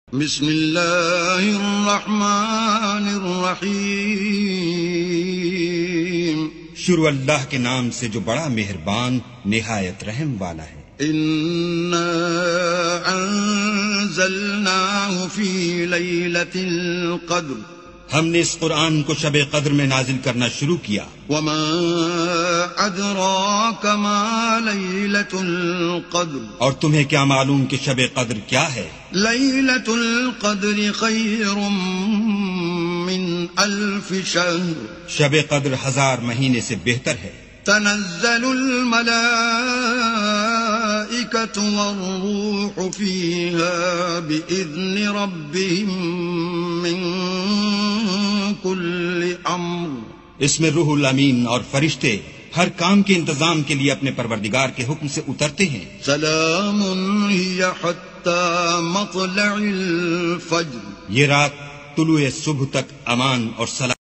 بسم اللہ الرحمن الرحیم شروع اللہ کے نام سے جو بڑا مہربان نہایت رحم والا ہے۔ انا انزلناہ فی لیلۃ القدر، ہم نے اس قرآن کو شب قدر میں نازل کرنا شروع کیا۔ وما ادراک ما لیلۃ القدر، اور تمہیں کیا معلوم کہ شب قدر کیا ہے؟ لیلۃ القدر خیر من الف شہر، شب قدر 1000 مہینے سے بہتر ہے۔ تنزل الملائکۃ والروح فیہا بإذن ربہم من کل امر، اس میں روح الامین اور فرشتے ہر کام کے انتظام کے لیے اپنے پروردگار کے حکم سے اترتے ہیں۔ سلام ہی حتی مطلع الفجر، یہ رات طلوع صبح تک امان اور سلام